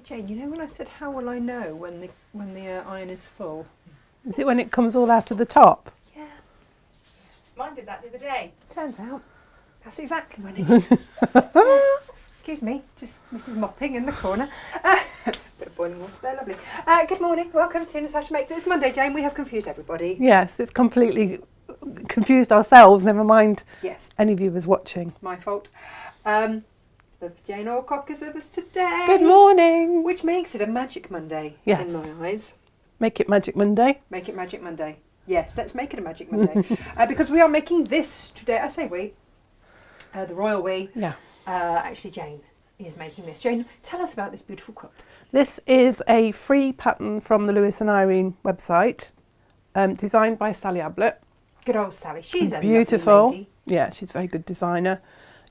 Jane, you know when I said how will I know when the iron is full? Is it when it comes all out of the top? Yeah. Mine did that the other day. Turns out that's exactly when it is. Excuse me, just Mrs. Mopping in the corner. Bit of boiling water there, lovely. Good morning, welcome to Natasha Makes It. It's Monday, Jane, we have confused everybody. Yes, it's completely confused ourselves, never mind Yes, any viewers watching. my fault. The Jane Alcock is with us today. Good morning. Which makes it a Magic Monday Yes. in my eyes. Make it Magic Monday. Make it Magic Monday. Yes, let's make it a Magic Monday. Because we are making this today. I say we. The royal we. Yeah. Actually, Jane is making this. Jane, tell us about this beautiful quilt. This is a free pattern from the Lewis and Irene website, designed by Sally Ablett. Good old Sally. She's a Beautiful. lovely lady. Yeah, she's a very good designer.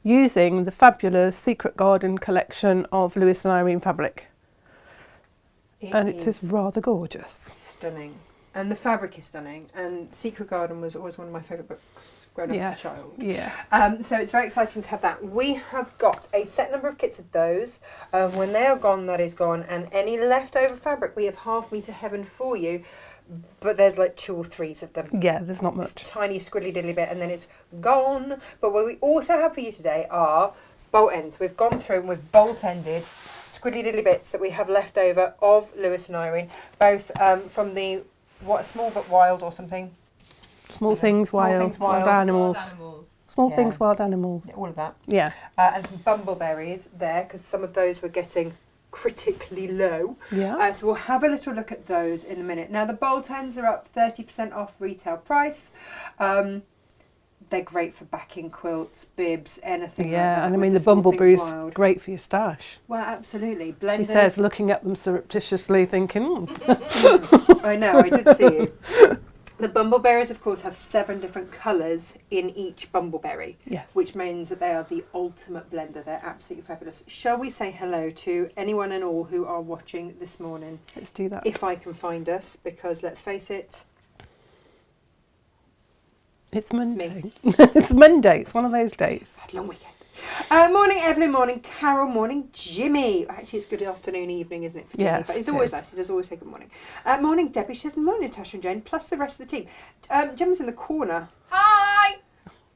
Using the fabulous Secret Garden collection of Lewis and Irene fabric. And it is rather gorgeous. Stunning. And the fabric is stunning. And Secret Garden was always one of my favourite books growing up as a child. Yeah. So it's very exciting to have that. We have got a set number of kits of those. When they are gone, that is gone. And any leftover fabric, we have half metre heaven for you. But there's like 2 or 3 of them. Yeah, there's not much. It's tiny squiddly diddly bit and then it's gone. But what we also have for you today are bolt ends. We've gone through and we've bolt ended squiddly diddly bits that we have left over of Lewis and Irene, both from the Small But Wild or something. Small things, wild animals. Small Yeah. things, wild animals. All of that. Yeah. And some bumbleberries there because some of those were getting critically low. Yeah. So we'll have a little look at those in a minute. Now the bolt ends are up 30% off retail price. They're great for backing quilts, bibs, anything like Yeah, that. and I with mean the Small Things bumblebee's Wild. great for your stash. Well, absolutely. She Blenders. says, looking at them surreptitiously, thinking, I know, I did see you. The bumbleberries, of course, have 7 different colours in each bumbleberry, yes. which means that they are the ultimate blender. They're absolutely fabulous. Shall we say hello to anyone and all who are watching this morning? Let's do that. If I can find us, because let's face it, It's Monday. me. It's Monday. It's one of those days. had a long weekend. Morning Evelyn, morning Carol, morning Jimmy. Actually, it's good afternoon, evening, isn't it, for Jimmy? Yes, But it's it always is. nice. He does always say good morning. Morning Debbie. She says morning Natasha and Jane, plus the rest of the team. Gemma's in the corner. Hi!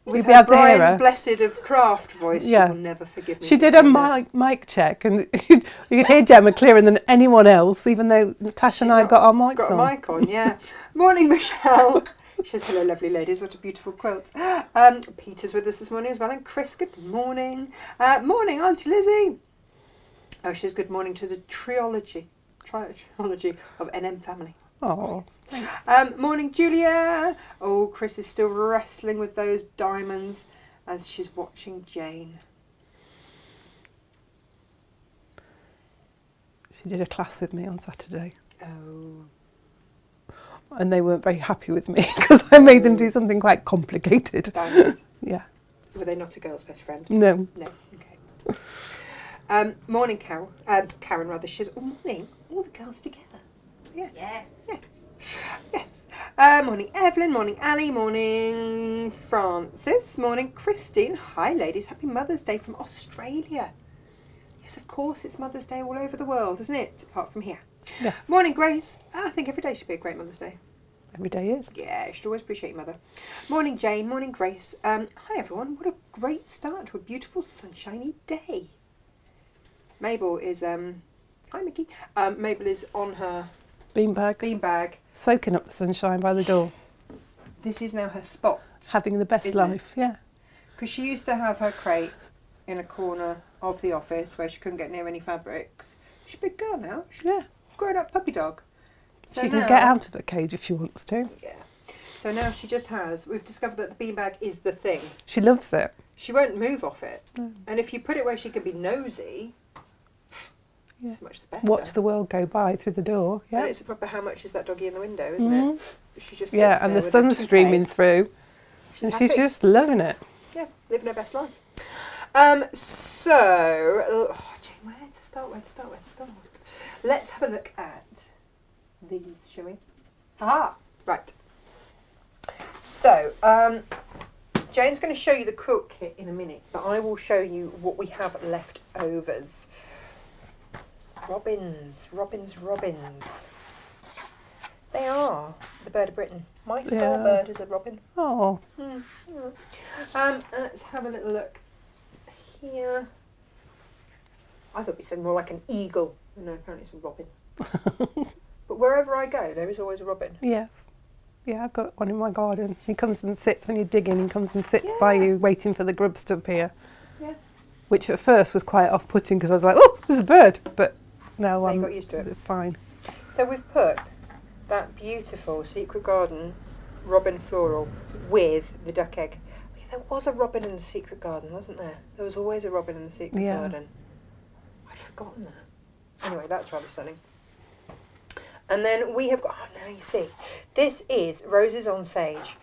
With You'll her be able to hear Brian her. Blessed of craft voice. Yeah. She will never forgive me. She for did a saying that. mic check, and you could hear Gemma clearer than anyone else, even though Natasha and I not got our mics Got on. a mic on, yeah. Morning Michelle. She says, hello, lovely ladies. What a beautiful quilt. Peter's with us this morning as well. And Chris, good morning. Morning, Auntie Lizzie. Oh, she says good morning to the trilogy of NM family. Oh, thanks. Morning, Julia. Oh, Chris is still wrestling with those diamonds as she's watching Jane. She did a class with me on Saturday, Oh. and they weren't very happy with me because I made them do something quite complicated. Diamonds. Yeah. Were they not a girl's best friend? No. No. Okay. Morning, Carol. Karen, rather. She says, oh, morning. All the girls together. Yeah. Yes. Yes. Yes. Morning, Evelyn. Morning, Ali. Morning, Francis. Morning, Christine. Hi, ladies. Happy Mother's Day from Australia. Yes, of course. It's Mother's Day all over the world, isn't it? Apart from here. Yes. Morning, Grace. I think every day should be a great Mother's Day. Every day is. Yeah, you should always appreciate your mother. Morning, Jane. Morning, Grace. Hi, everyone. What a great start to a beautiful, sunshiny day. Mabel is, hi, Mickey. Mabel is on her beanbag. Soaking up the sunshine by the door. This is now her spot. Having the best Isn't it? life. Yeah. Because she used to have her crate in a corner of the office where she couldn't get near any fabrics. She's a big girl now. She's Yeah. a grown-up puppy dog. So She can now- get out of the cage if she wants to. Yeah. So now she just has, we've discovered that the beanbag is the thing. She loves it. She won't move off it. No. And if you put it where she can be nosy, Yeah. so much the better. Watch the world go by through the door. And Yeah. it's a proper how much is that doggy in the window, isn't Mhm. it? She just Yeah, sits and there the with her sun's toupee. streaming through. She's And she's happy. just loving it. Yeah, living her best life. So, Jane, where to start? Let's have a look at these, shall we? Right. So, Jane's going to show you the quilt kit in a minute, but I will show you what we have left overs. Robins. They are the bird of Britain. My Yeah. songbird is a robin. Oh, Let's have a little look here. I thought we said more like an eagle. No, apparently it's a robin. But wherever I go, there is always a robin. yes. Yeah, I've got one in my garden. He comes and sits when you're digging. He comes and sits by you, waiting for the grubs to appear. Yeah. Which at first was quite off-putting because I was like, "Oh, there's a bird," but now Now you I'm got used to it. fine. So we've put that beautiful Secret Garden robin floral with the duck egg. There was a robin in the Secret Garden, wasn't there? There was always a robin in the Secret Yeah. Garden. I'd forgotten that. Anyway, that's rather stunning. And then we have got, oh, now you see, this is Roses on Sage.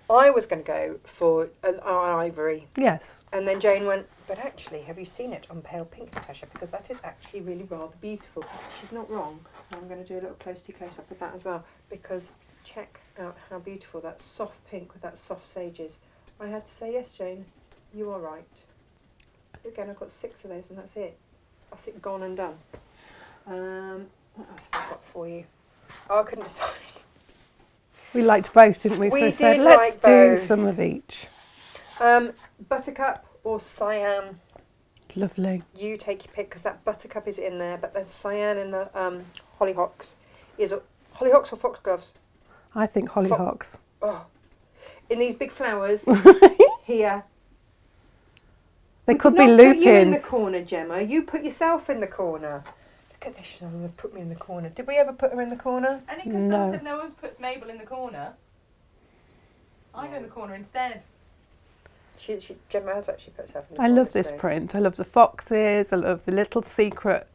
I was going to go for an ivory, Yes. and then Jane went, but actually, have you seen it on pale pink, Natasha? Because that is actually really rather beautiful. She's not wrong. I'm going to do a little close-up with that as well, because check out how beautiful that soft pink with that soft sage is. I had to say, yes, Jane, you are right. Again, I've got 6 of those, and that's it. That's it, gone and done. What else have I got for you? Oh, I couldn't decide. We liked both, didn't we? We So did said, let's like do both. some of each. Buttercup or cyan? Lovely. You take your pick, because that buttercup is in there, but then cyan in the hollyhocks is hollyhocks or foxgloves? I think hollyhocks. Oh, in these big flowers here. They We could did be not put you in the lupins. corner, Gemma. You put yourself in the corner. Look at this. She's going to put me in the corner. Did we ever put her in the corner? Only because No. someone said no one puts Mabel in the corner. I go in the corner instead. Gemma has actually put herself in the I corner. love this today. print. I love the foxes. I love the little secret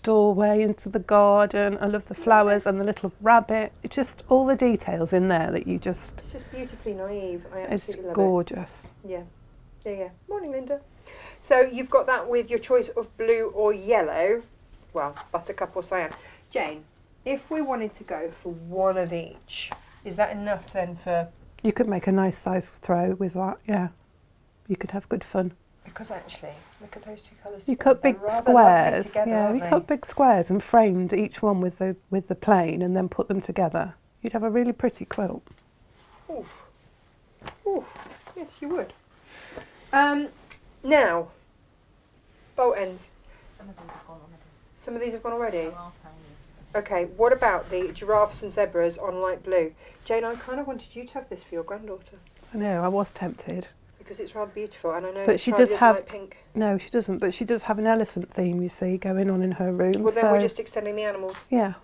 doorway into the garden. I love the flowers and the little rabbit. It's just all the details in there that you just... It's just beautifully naive. I It's absolutely love gorgeous. it. Yeah. Morning, Linda. So you've got that with your choice of blue or yellow. Well, buttercup or cyan. Jane, if we wanted to go for one of each, is that enough then for... You could make a nice size throw with that, yeah. You could have good fun. Because actually, look at those two colours. You together. cut big They're rather lovely squares. together, Yeah, aren't you they? cut big squares and framed each one with the plain and then put them together. You'd have a really pretty quilt. Ooh, yes, you would. Now, bolt ends. Some of them have gone already. Some of these have gone already. So I'll tell you. Okay, what about the giraffes and zebras on light blue? Jane, I kind of wanted you to have this for your granddaughter I know, I was tempted. because it's rather beautiful, and I know But that she Charlie does doesn't have- like pink. No, she doesn't, but she does have an elephant theme, you see, going on in her room. Well, then so we're just extending the animals. yeah,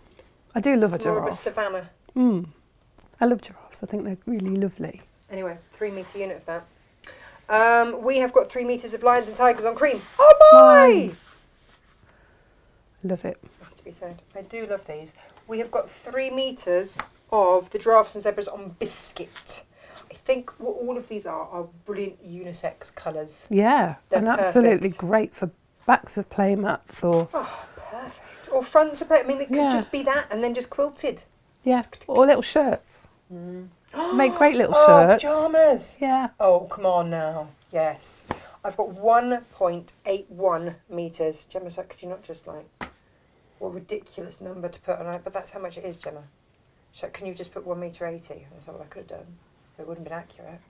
I do love It's a more of a giraffe. savannah. I love giraffes. I think they're really lovely. Anyway, 3 metre unit of that. We have got 3 metres of lions and tigers on cream. Oh boy! Mine. Love it. Has to be said. I do love these. We have got 3 metres of the giraffes and zebras on biscuit. I think what all of these are brilliant unisex colours. Yeah, They're and absolutely perfect. great for backs of play mats or Oh, perfect. Or fronts of play. I mean, it could Yeah. just be that and then just quilted. yeah, or little shirts. Make great little Oh, shirts. pyjamas. Yeah, Oh, come on now. Yes. I've got 1.81 metres. Gemma's like, could you not just like, what a ridiculous number to put on it? But that's how much it is, Gemma. So can you just put 1.80 m? That's all I could have done. It wouldn't have been accurate.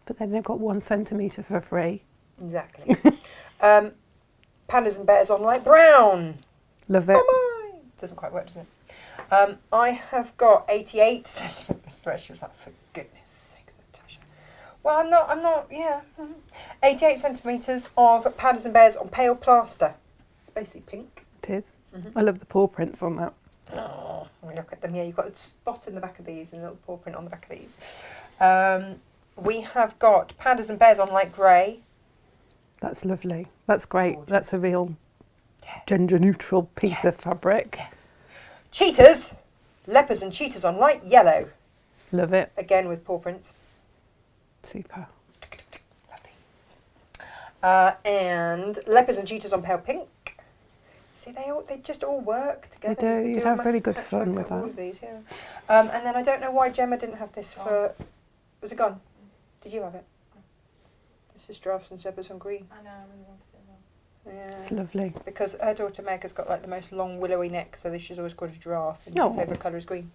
but then they've got 1 centimetre for free. Exactly. Pandas and bears on light brown. Love it. Bye-bye. Doesn't quite work, does it? I have got 88 centimetres. Where she was like, for goodness sakes, Natasha. Well, I'm not, yeah. 88 centimetres of pandas and bears on pale plaster. It's basically pink. It is. I love the paw prints on that. Oh, look at them. Yeah, you've got a spot in the back of these and a little paw print on the back of these. We have got pandas and bears on light grey. That's lovely. That's great. Gorgeous. That's a real gender neutral piece of fabric. Cheetahs, leopards and cheetahs on light yellow. Love it. Again with paw print. Super. And leopards and cheetahs on pale pink. See, they just all work together. They do. You can You'd a have really massive good patchwork fun with of all that. of these, yeah. And then I don't know why Gemma didn't have this for... Was it gone? Did you have it? This is giraffes and zebras on green. I know, I really wanted it Yeah. It's lovely. Because her daughter Meg has got like the most long willowy neck, so she's always called a giraffe, and Oh. her favourite colour is green.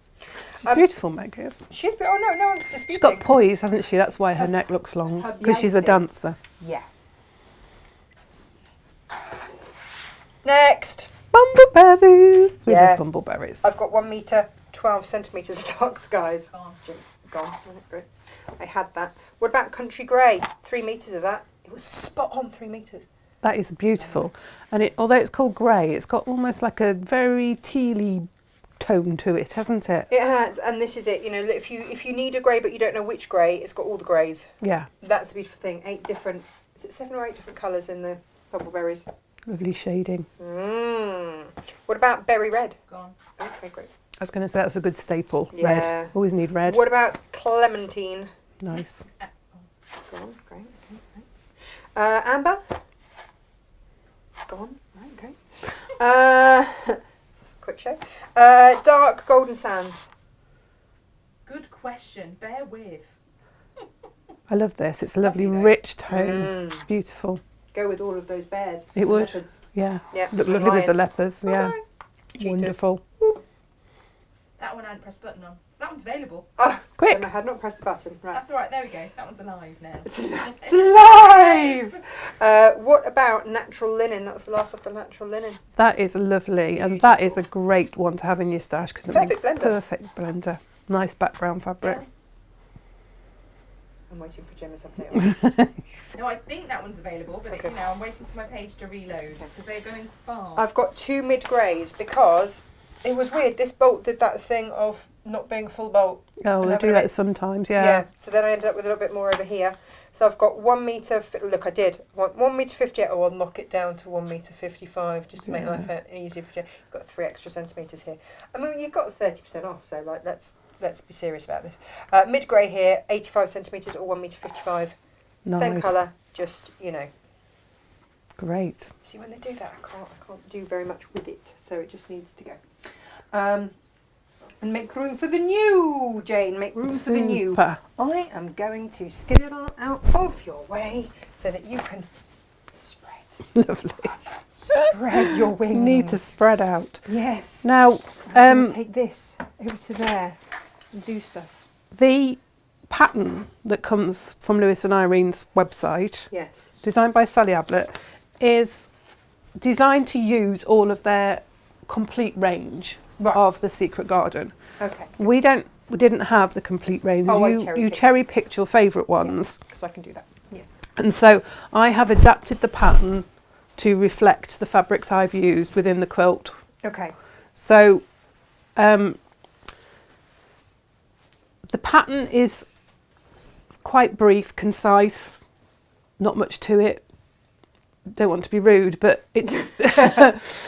She's beautiful, Meg is. She's oh no one's disputing. She's got poise, hasn't she? That's why her neck looks long, her because she's a beauty. dancer. Yeah. Next. Bumbleberries. We Yeah. love bumbleberries. I've got 1 metre 12 centimetres of dark skies. Gone. Gone. Great. I had that. What about country grey? 3 metres of that. It was spot on 3 metres. That is beautiful. And although it's called grey, it's got almost like a very tealy tone to it, hasn't it? It has, and this is it. You know, if you need a grey but you don't know which grey, it's got all the greys. Yeah. That's the beautiful thing. 8 different. Is it 7 or 8 different colours in the bumbleberries? Lovely shading. What about berry red? Gone. Okay, great. I was going to say that's a good staple. Yeah. Red. Always need red. What about clementine? Nice. Go on, great. Okay. Amber? Go on, right, okay. Quick show. Dark golden sands. Good question. Bear with. I love this. It's a lovely, Lovely though. rich tone. It's beautiful. Go with all of those bears. It would. Leopards. Yeah. Yeah. Look lovely with the lions. leopards. Yeah. Cheetahs. Wonderful. That one I hadn't pressed the button on. So that one's available. Oh, Quick. and I had not pressed the button. Right. That's all right. There we go. That one's alive now. It's alive! What about natural linen? That was the last of the natural linen. That is lovely. And that is a great one to have in your stash because it makes Perfect blender. perfect blender. Nice background fabric. I'm waiting for Gemma's update. No, I think that one's available, but Okay. I'm waiting for my page to reload because they're going fast. I've got 2 mid greys because it was weird. This bolt did that thing of not being a full bolt. Oh, And they having do a that bit- sometimes, Yeah. yeah. So then I ended up with a little bit more over here. So I've got 1 metre. Look, I did 1 metre 58. Oh, I'll knock it down to 1 metre 55 just to make Yeah. life easier for you. You've got 3 extra centimetres here. I mean, you've got 30% off. So like, let's be serious about this. Mid grey here, 85 centimetres or 1 metre 55. Nice. Same colour, just Great. See, when they do that, I can't do very much with it, so it just needs to go. And make room for the new, Jane. Make room for the new. Super. I am going to skid it all out of your way so that you can Lovely. spread your wings. Need to spread out. Yes. Now, I'm gonna take this over to there and do stuff. the pattern that comes from Lewis and Irene's website, Yes. designed by Sally Ablett, is designed to use all of their complete range Right. of the Secret Garden. Okay. We didn't have the complete range. Oh, I you cherry-picked. cherry-picked your favourite ones. Because I can do that. Yes. And so I have adapted the pattern to reflect the fabrics I've used within the quilt. Okay. So the pattern is quite brief, concise, not much to it. Don't want to be rude, but it's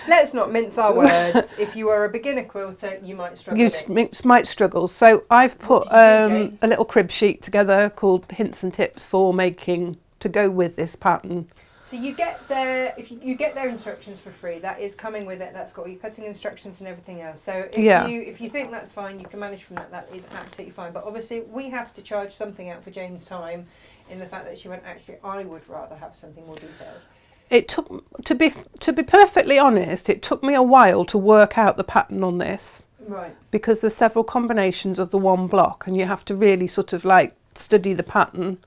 Let's not mince our words. If you are a beginner quilter, you might struggle you with it. might struggle. So I've put What did you do, Jane? a little crib sheet together called Hints and Tips for Making to go with this pattern. So you get their, if you get their instructions for free, that is coming with it. That's got all your cutting instructions and everything else. So if you think that's fine, you can manage from that. That is absolutely fine. But obviously, we have to charge something out for Jane's time, in the fact that she went, actually, I would rather have something more detailed. It took to be perfectly honest. It took me a while to work out the pattern on this Right. because there's several combinations of the one block, and you have to really sort of like study the pattern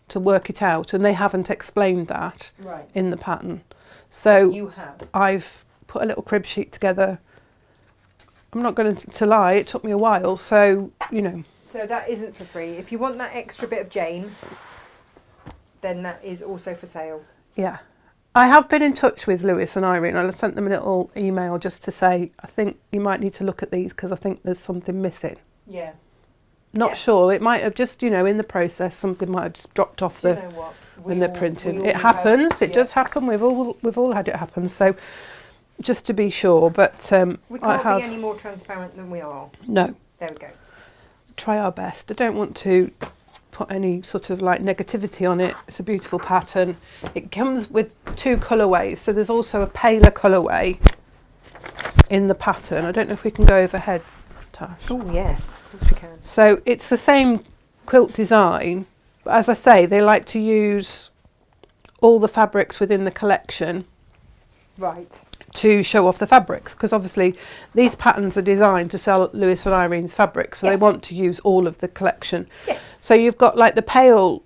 to work it out, and they haven't explained that Right. in the pattern. So You have. I've put a little crib sheet together. I'm not going to lie, it took me a while, so So that isn't for free. If you want that extra bit of Jane, then that is also for sale. yeah. I have been in touch with Lewis and Irene. I sent them a little email just to say, I think you might need to look at these because I think there's something missing. Yeah. Not Yeah. sure. It might have just, in the process, something might have just dropped off Do you the know what? when We they're all- printing. we It all happens. have- It yeah. does happen. We've all had it happen. So, just to be sure. But We I can't have be any more transparent than we are. no. There we go. Try our best. I don't want to put any sort of like negativity on it. It's a beautiful pattern. It comes with 2 colourways. So there's also a paler colourway in the pattern. I don't know if we can go overhead, Tash. Oh yes, of course we can. So it's the same quilt design, but as I say, they like to use all the fabrics within the collection Right. to show off the fabrics, because obviously these patterns are designed to sell Lewis and Irene's fabrics, so they Yes. want to use all of the collection. Yes. So you've got like the pale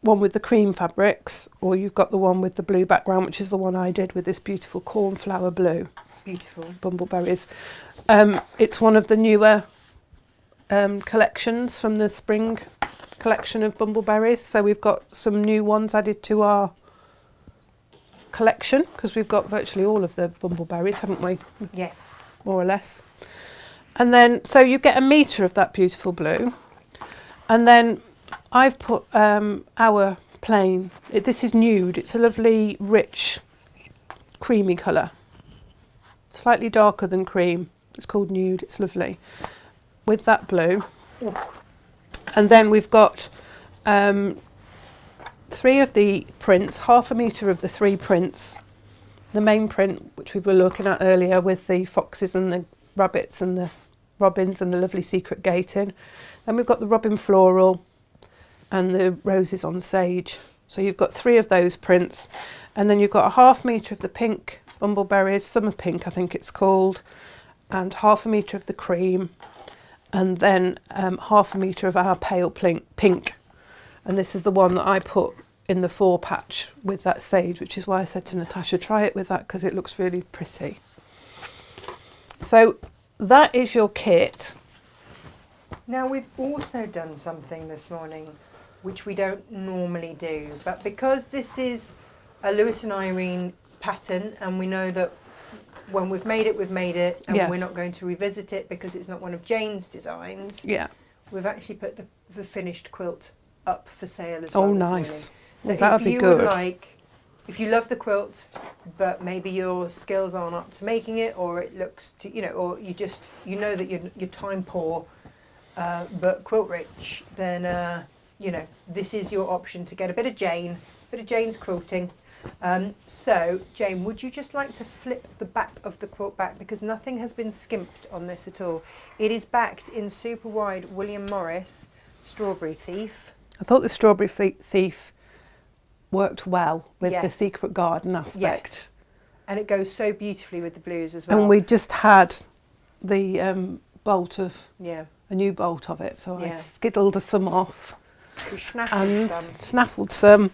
one with the cream fabrics, or you've got the one with the blue background, which is the one I did with this beautiful cornflower blue Beautiful. bumbleberries. It's one of the newer collections from the spring collection of bumbleberries, so we've got some new ones added to our collection, because we've got virtually all of the bumbleberries, haven't we? Yes. More or less. And then so you get a metre of that beautiful blue, and then I've put our plain, this is nude, it's a lovely rich creamy colour, slightly darker than cream, it's called nude, it's lovely, with that blue. And then we've got 3 of the prints, half a metre of the 3 prints, the main print which we were looking at earlier with the foxes and the rabbits and the robins and the lovely secret gating. Then we've got the robin floral and the roses on sage. So you've got 3 of those prints, and then you've got a half metre of the pink bumbleberries, summer pink I think it's called, and half a metre of the cream, and then half a metre of our pale pink. And this is the one that I put in the 4 patch with that sage, which is why I said to Natasha, try it with that because it looks really pretty. So that is your kit. Now we've also done something this morning which we don't normally do, but because this is a Lewis and Irene pattern, and we know that when we've made it, and Yes. we're not going to revisit it because it's not one of Jane's designs, Yeah. we've actually put the finished quilt up for sale as Oh, well this nice. morning. So Well, that'd if be you good. would like, if you love the quilt, but maybe your skills aren't up to making it, or it looks to, or you just, that you're time poor, but quilt rich, then, this is your option to get a bit of Jane's quilting. So, Jane, would you just like to flip the back of the quilt back, because nothing has been skimped on this at all. It is backed in super wide William Morris Strawberry Thief. I thought the strawberry thief worked well with the Yes. secret garden aspect. Yes. And it goes so beautifully with the blues as well. And we just had the bolt of, Yeah. a new bolt of it, so I Yeah. skiddled some off We snaffled and some. snaffled some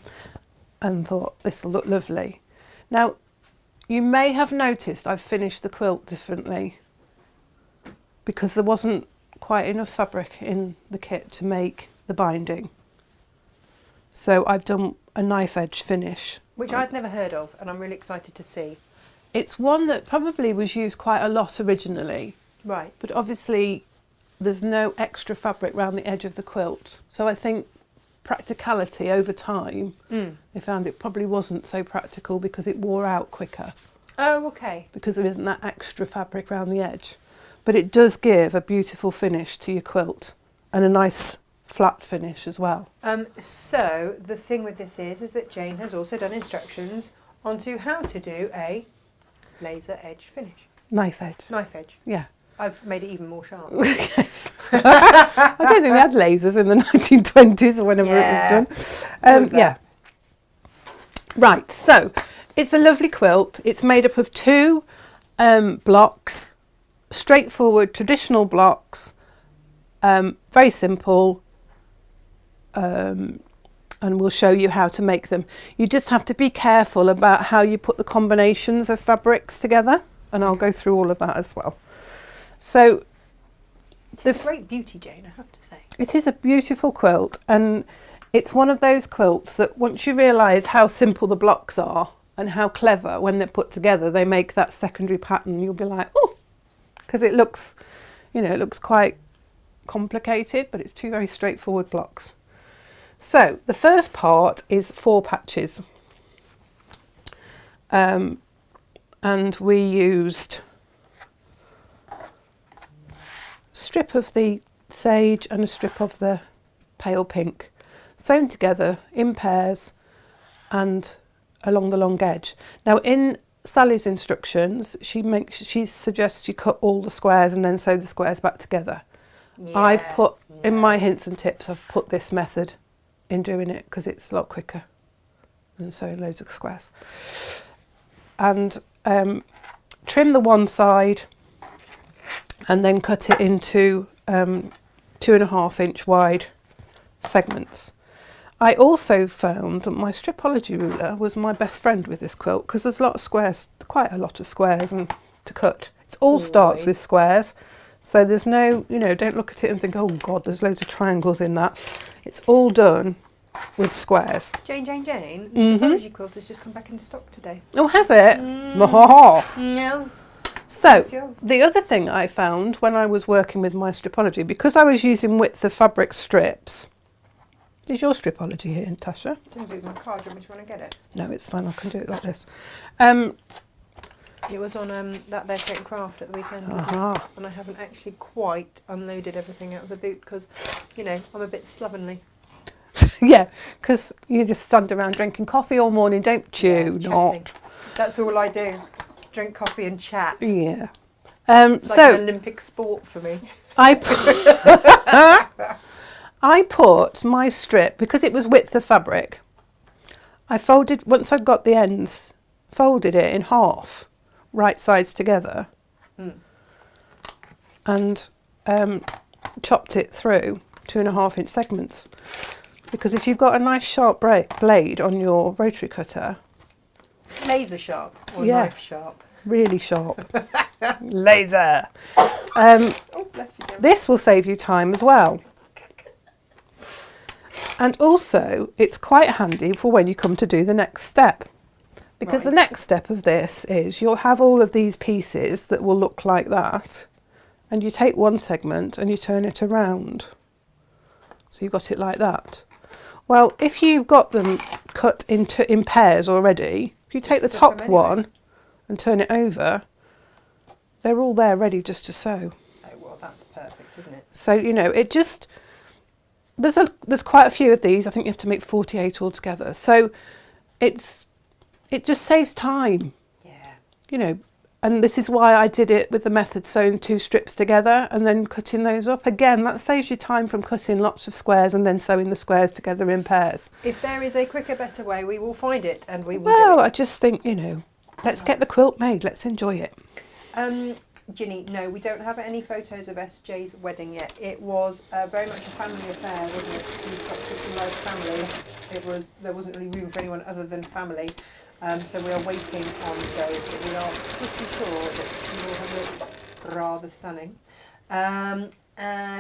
and thought this will look lovely. Now, you may have noticed I've finished the quilt differently because there wasn't quite enough fabric in the kit to make the binding. So I've done a knife edge finish. Which I'd never heard of, and I'm really excited to see. It's one that probably was used quite a lot originally, Right. but obviously there's no extra fabric around the edge of the quilt. So I think practicality over time, they found it probably wasn't so practical because it wore out quicker Oh, okay. because there isn't that extra fabric around the edge. But it does give a beautiful finish to your quilt and a nice flat finish as well. So the thing with this is that Jane has also done instructions onto how to do a laser edge finish. Knife edge. Knife edge. Yeah. I've made it even more sharp. Yes. I don't think they had lasers in the 1920s or whenever Yeah. it was done. Yeah. Right, so it's a lovely quilt. It's made up of 2 blocks, straightforward traditional blocks, very simple, and we'll show you how to make them. You just have to be careful about how you put the combinations of fabrics together, and I'll go through all of that as well. So It's a great beauty, Jane, I have to say. it is a beautiful quilt, and it's one of those quilts that once you realise how simple the blocks are and how clever when they're put together they make that secondary pattern, you'll be like, oh, because it looks, it looks quite complicated, but it's 2 very straightforward blocks. So the first part is 4 patches, and we used strip of the sage and a strip of the pale pink sewn together in pairs and along the long edge. Now in Sally's instructions she suggests you cut all the squares and then sew the squares back together. I've put in my hints and tips, I've put this method in doing it because it's a lot quicker than sewing loads of squares. And trim the one side and then cut it into 2.5 inch wide segments. I also found that my stripology ruler was my best friend with this quilt, because there's a lot of squares, quite a lot of squares and to cut. It all starts with squares, so there's no, don't look at it and think, oh God, there's loads of triangles in that. It's all done with squares. Jane, the stripology quilt has just come back into stock today. Oh, has it? Yes. So, the other thing I found when I was working with my stripology, because I was using width of fabric strips. Is your stripology here, Natasha? Didn't do my card. Do you want me to run and get it? No, it's fine. I can do it like this. It was on that there Cake and Craft at the weekend. And I haven't actually quite unloaded everything out of the boot because, I'm a bit slovenly. Yeah, because you just stand around drinking coffee all morning, don't you? Yeah, Not. That's all I do. Drink coffee and chat. Yeah. It's like an Olympic sport for me. I put my strip, because it was width of fabric, I folded, once I got the ends, folded it in half, right sides together, and chopped it through 2.5 inch segments. Because if you've got a nice sharp blade on your rotary cutter... Laser sharp or knife sharp? Really sharp. Laser! Oh, bless you, this will save you time as well. And also, it's quite handy for when you come to do the next step. Because the next step of this is you'll have all of these pieces that will look like that. And you take one segment and you turn it around. So you've got it like that. Well, if you've got them cut in pairs already, if you take the top one and turn it over, they're all there ready just to sew. Oh, well, that's perfect, isn't it? So, it just... There's quite a few of these. I think you have to make 48 altogether. So it just saves time. Yeah. And this is why I did it with the method sewing 2 strips together and then cutting those up. Again, that saves you time from cutting lots of squares and then sewing the squares together in pairs. If there is a quicker, better way, we will find it and we will do it. I just think, let's get the quilt made. Let's enjoy it. Ginny, no, we don't have any photos of SJ's wedding yet. It was very much a family affair, wasn't it? We've got such a large family. There wasn't really room for anyone other than family. So we are waiting on those, but we are pretty sure that she will have looked rather stunning. And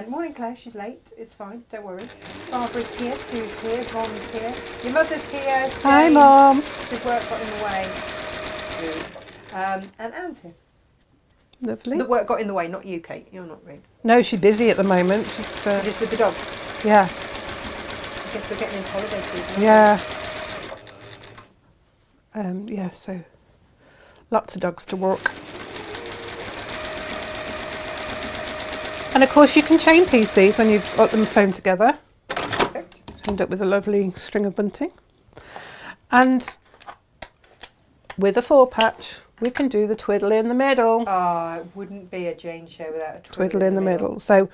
morning Claire, she's late. It's fine, don't worry. Barbara's here, Sue's here, Von's here. Your mother's here. Hi, Mum. The work got in the way. Good. And Anne's here. Lovely. The work got in the way, not you, Kate. You're not rude. No, she's busy at the moment. Just with the dog. Yeah. I guess we're getting into holiday season. Yes. So lots of dogs to walk. And of course you can chain piece these when you've got them sewn together. Perfect. End up with a lovely string of bunting. And with a 4-patch, we can do the twiddle in the middle. It wouldn't be a Jane show without a Twiddle in the middle. So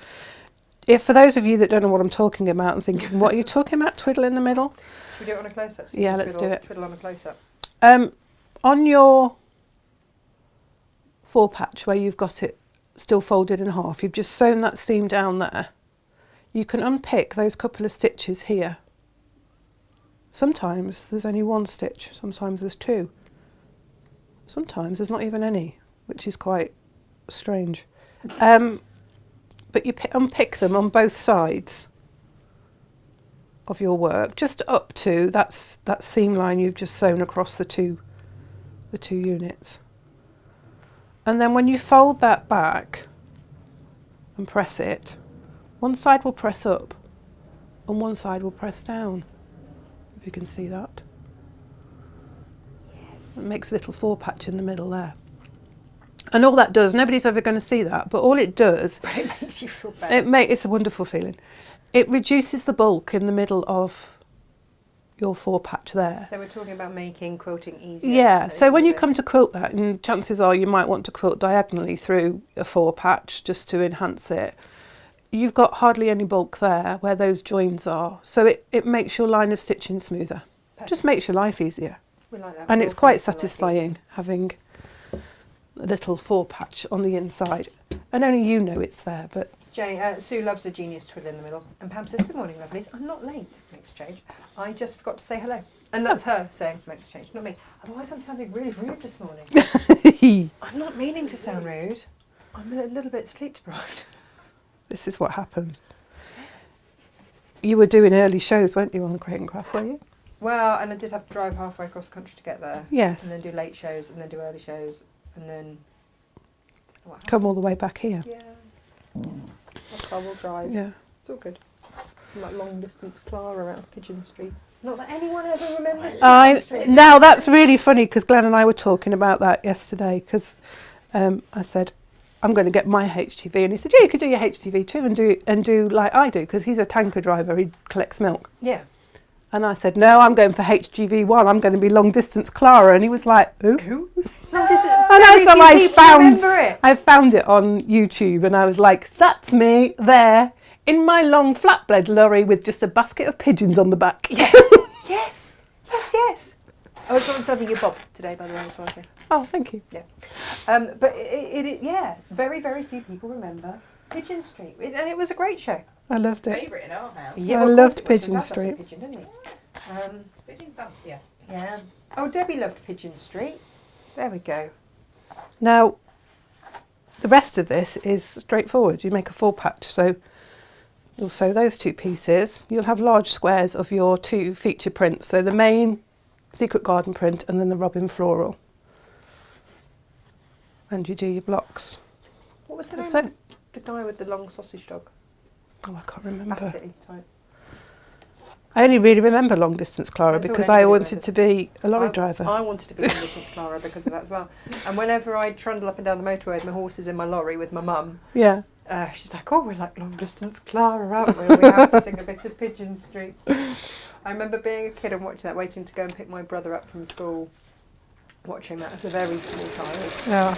if for those of you that don't know what I'm talking about and thinking, what are you talking about, twiddle in the middle? Should we do it on a close-up? So Yeah, let's do it. Twiddle on a close-up. On your 4-patch where you've got it still folded in half, you've just sewn that seam down there. You can unpick those couple of stitches here. Sometimes there's only 1 stitch, sometimes there's 2. Sometimes there's not even any, which is quite strange. But you unpick them on both sides of your work, just up to that seam line you've just sewn across the two units. And then when you fold that back and press it, one side will press up and one side will press down, if you can see that. Yes. It makes a little 4-patch in the middle there. And all that does, nobody's ever going to see that, but all it does... But it makes you feel better. It's a wonderful feeling. It reduces the bulk in the middle of your 4-patch there. So we're talking about making quilting easier. Yeah, so when you come to quilt that, and chances are you might want to quilt diagonally through a 4-patch just to enhance it, you've got hardly any bulk there where those joins are. So it makes your line of stitching smoother. Perfect. Just makes your life easier. We like that. And it's quite satisfying having a little 4 patch on the inside, and only you know it's there. But Sue loves a genius twiddle in the middle. And Pam says, good morning, lovelies. I'm not late, makes a change. I just forgot to say hello. And that's her saying, makes a change, not me. Otherwise, I'm sounding really rude this morning. I'm not meaning to sound rude. I'm a little bit sleep deprived. this is what happened. You were doing early shows, weren't you, on Create and Craft, were you? Well, and I did have to drive halfway across the country to get there. Yes. And then do late shows, and then do early shows, and then... Come all the way back here. Yeah. That's how we'll drive. Yeah. It's all good. I'm like long distance Clara out of Pigeon Street. Not that anyone ever remembers Pigeon Street. Now that's really funny because Glenn and I were talking about that yesterday because I said I'm going to get my HGV and he said, yeah, you could do your HGV too and do like I do because he's a tanker driver, he collects milk. Yeah. And I said, no, I'm going for HGV1, I'm going to be long distance Clara. And he was like, who? I found it on YouTube and I was like, that's me there in my long flatbed lorry with just a basket of pigeons on the back. Yes, yes, yes, yes. I was going to serving you Bob today, by the way, as well. Oh, thank you. Yeah. But yeah, very, very few people remember Pigeon Street. And it was a great show. I loved it. Favourite in our house. Yeah, I loved Pigeon Street. Pigeon, didn't we? Pigeon fancier. Yeah. Oh, Debbie loved Pigeon Street. There we go. Now, the rest of this is straightforward. You make a 4 patch, so you'll sew those 2 pieces. You'll have large squares of your 2 feature prints, so the main Secret Garden print and then the Robin Floral. And you do your blocks. What was the name So, of the guy with the long sausage dog? oh, I can't remember. Bassett type. I only really remember long distance Clara That's all because I anybody wanted remembers. to be a lorry driver. I wanted to be long distance Clara because of that as well. And whenever I trundle up and down the motorway with my horses in my lorry with my mum, Yeah. she's like, oh, we're like long distance Clara, aren't we? We have to sing a bit of Pigeon Street. I remember being a kid and watching that, waiting to go and pick my brother up from school, watching that as a very small child. Yeah.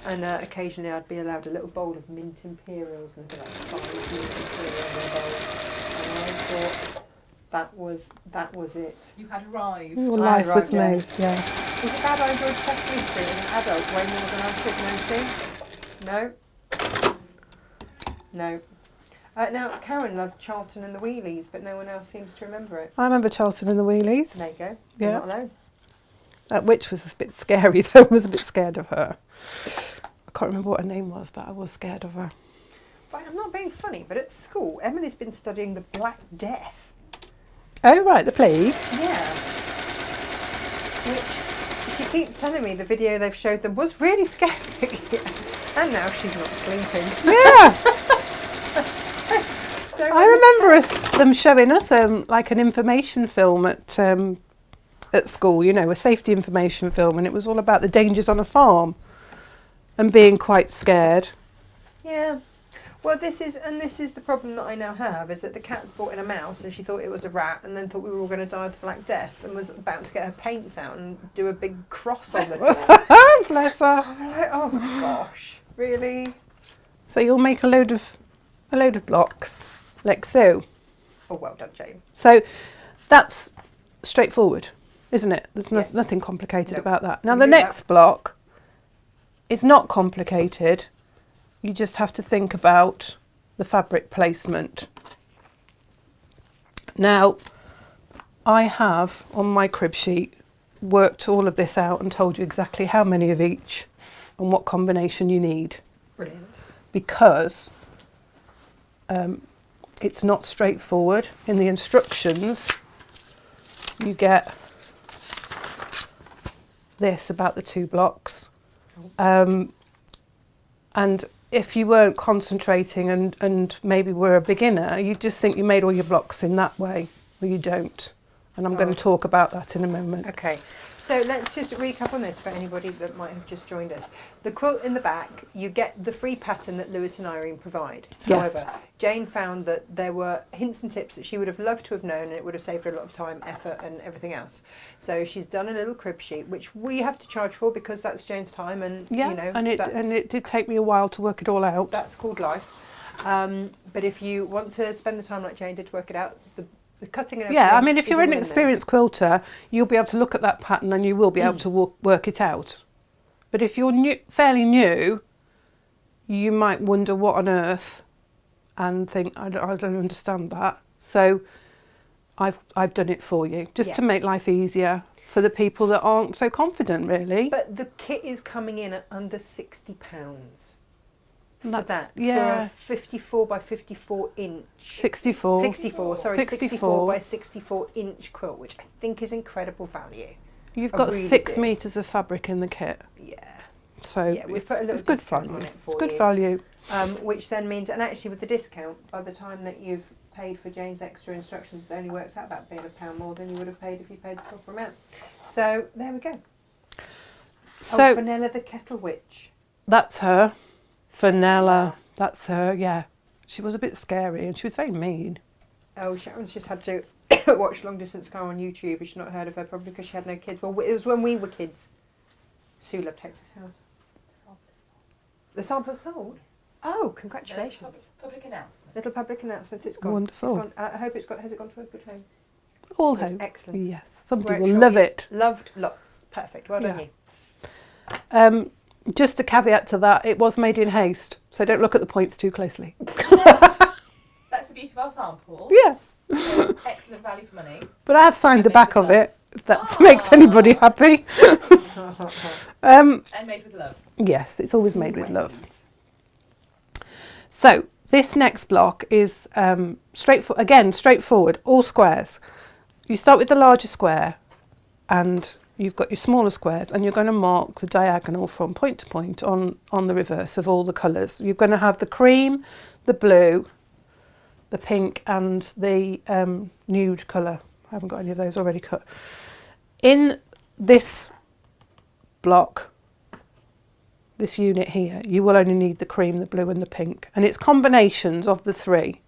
And occasionally I'd be allowed a little bowl of mint imperials and there'd be like 5 mint imperials in a bowl. And I thought that was it. You had arrived. Your I life was arrived, yeah. made. Yeah. Is it bad I enjoyed Sesame Street as an adult way more than I should know? No? No. Now, Karen loved Charlton and the Wheelies, but no one else seems to remember it. I remember Charlton and the Wheelies. There you go. Yeah. You're not alone. That witch was a bit scary though. I was a bit scared of her. I can't remember what her name was, but I was scared of her. But I'm not being funny, but at school, Emily's been studying the Black Death. Oh right, the plague. Yeah. Which she keeps telling me the video they've showed them was really scary. And now she's not sleeping. Yeah. So I remember them showing us like an information film at school, you know, a safety information film, and it was all about the dangers on a farm and being quite scared. Yeah. Well, this is the problem that I now have, is that the cat's brought in a mouse and she thought it was a rat and then thought we were all going to die of the Black Death and was about to get her paints out and do a big cross on the door. Bless her. I'm like, oh my gosh, really? So you'll make a load of blocks, like so. Oh, well done, Jane. So that's straightforward, isn't it? There's Yes. nothing complicated Nope. about that. Now You the do next that. block is not complicated. You just have to think about the fabric placement. Now, I have on my crib sheet worked all of this out and told you exactly how many of each and what combination you need, Brilliant. because it's not straightforward. In the instructions, you get this about the 2 blocks. And if you weren't concentrating and maybe were a beginner, you just think you made all your blocks in that way. Well, you don't. And I'm going to talk about that in a moment. Okay, so let's just recap on this for anybody that might have just joined us. The quilt in the back, you get the free pattern that Lewis and Irene provide. Yes. However, Jane found that there were hints and tips that she would have loved to have known, and it would have saved her a lot of time, effort and everything else. So she's done a little crib sheet, which we have to charge for because that's Jane's time, and Yeah, you know, and it did take me a while to work it all out. that's called life. But if you want to spend the time like Jane did to work it out, the cutting and everything. Yeah, I mean, if is you're all an in there. experienced quilter, you'll be able to look at that pattern and you will be able to work it out. But if you're fairly new, you might wonder what on earth and think, I don't understand that. So I've done it for you, just to make life easier for the people that aren't so confident, really. But the kit is coming in at under £60 for That's, that. yeah. For a 54 by 54 inch. 64. 64 by 64 inch quilt, which I think is incredible value. You've I got really 6 do. metres of fabric in the kit. Yeah. So Yeah, we've put a little it's good discount value. on it for It's good you. value. Which then means, and actually with the discount, by the time that you've paid for Jane's extra instructions, it only works out about being £1 more than you would have paid if you paid the proper amount. So there we go. So Fenella the Kettle Witch. that's her. Fenella. That's her, yeah. She was a bit scary and she was very mean. Oh, Sharon's just had to watch Long Distance Car on YouTube. She's not heard of her, probably because she had no kids. Well, it was when we were kids. Sue loved Texas House. The sample sold? Oh, congratulations. Public announcement. Little public announcement. It's gone. Wonderful. It's gone. I hope it's got. Has it gone to a good home? All Good, hope. excellent. Yes. Somebody Workshop. will love it. Loved lots. Perfect. Well done Yeah. you. Just a caveat to that, it was made in haste, so don't look at the points too closely. That's the beauty of our sample. Yes. So, excellent value for money. But I have signed the And made back with of love. it, if that makes anybody happy. And made with love. Yes, it's always made with love. So this next block is straightforward, all squares. You start with the larger square and you've got your smaller squares and you're going to mark the diagonal from point to point on the reverse of all the colours. You're going to have the cream, the blue, the pink and the nude colour. I haven't got any of those already cut. In this block, this unit here, you will only need the cream, the blue and the pink. And it's combinations of the three.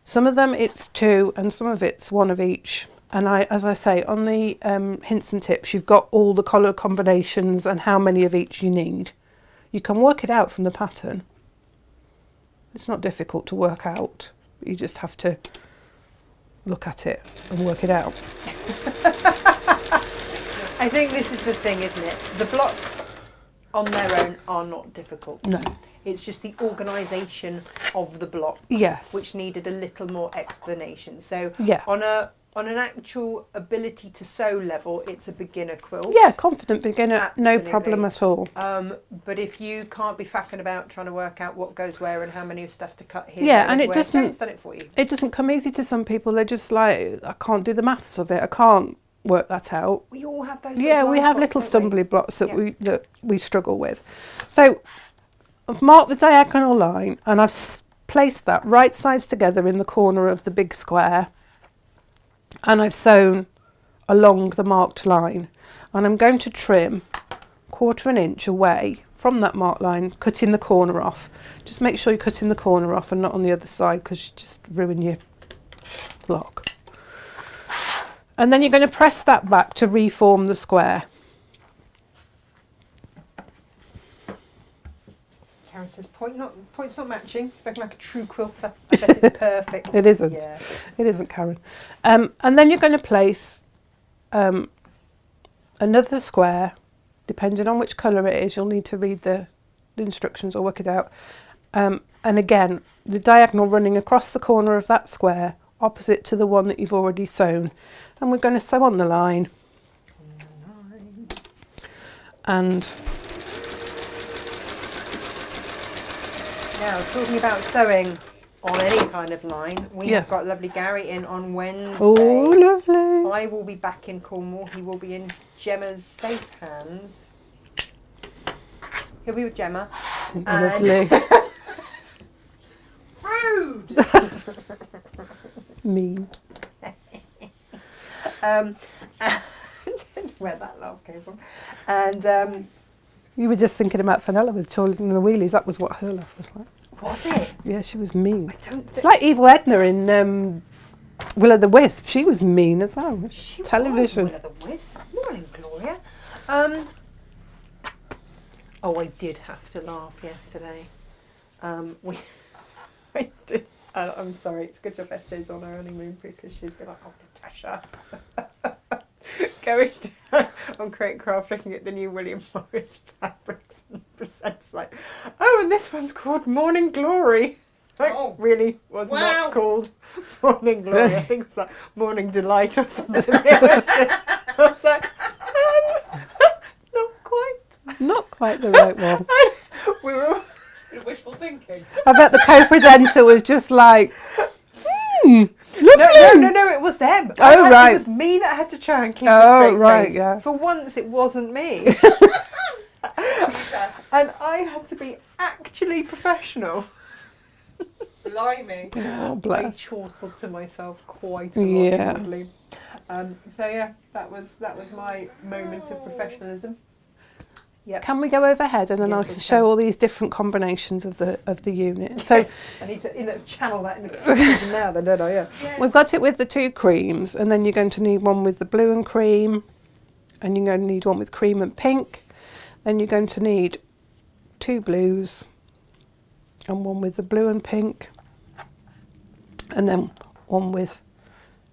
Some of them it's 2 and some of it's 1 of each. And as I say, on the hints and tips, you've got all the colour combinations and how many of each you need. You can work it out from the pattern. It's not difficult to work out. You just have to look at it and work it out. I think this is the thing, isn't it? The blocks on their own are not difficult. No. It's just the organisation of the blocks, Yes. which needed a little more explanation. So Yeah. on an actual ability to sew level, it's a beginner quilt. Yeah, confident beginner, Absolutely. no problem at all. But if you can't be faffing about trying to work out what goes where and how many stuff to cut here, Yeah, there, and it everywhere, doesn't- Jane's done it for you. It doesn't come easy to some people. They're just like, I can't do the maths of it. I can't work that out. We all have those. Yeah, we blind have spots, little don't we? stumbling blocks that Yeah. we struggle with. So I've marked the diagonal line and I've placed that right sides together in the corner of the big square, and I've sewn along the marked line, and I'm going to trim 1/4 inch away from that marked line, cutting the corner off. Just make sure you're cutting the corner off and not on the other side, because you just ruin your block. And then you're going to press that back to reform the square. Karen says points not matching. Spoken like a true quilter. I bet it's perfect. It isn't. Yeah. It isn't, Karen. And then you're going to place another square, depending on which colour it is. You'll need to read the instructions or work it out. And again, the diagonal running across the corner of that square, opposite to the one that you've already sewn. And we're going to sew on the line. And Now, talking about sewing on any kind of line, we Yes. have got lovely Gary in on Wednesday. oh, lovely. I will be back in Cornwall. He will be in Gemma's safe hands. He'll be with Gemma. Lovely. Rude! Mean. I don't know where that laugh came from. And You were just thinking about Fenella with Charlie and the Wheelies. That was what her laugh was like. was it? Yeah, she was mean. I don't It's think like Evil Edna in Will o' the Wisp. She was mean as well. she Television. was Will o' the Wisp. Morning, Gloria. Oh, I did have to laugh yesterday. I did. I'm sorry. It's good job Esther's on her honeymoon because she'd be like, "Oh, Natasha." going down on Create Craft, looking at the new William Morris fabrics and presents like, oh, and this one's called Morning Glory. Like, Oh. really was Wow. not called Morning Glory. I think it was like Morning Delight or something. It was just, I was like, not quite. Not quite the right one. We were all, Wishful thinking. I bet the co-presenter was just like, lovely. no, it was them. Oh, right. It was me that had to try and keep Oh, a straight right, face. yeah. For once, it wasn't me. And I had to be actually professional. Blimey. Oh, I bless. chortled to myself quite a lot Yeah. inwardly. So yeah, that was my moment of professionalism. Yep. Can we go overhead and then Yeah, I we can can. show all these different combinations of the unit. So I need to channel that in the now, then, don't I? Yeah. we've got it with the 2 creams, and then you're going to need one with the blue and cream, and you're going to need one with cream and pink. Then you're going to need 2 blues and one with the blue and pink, and then one with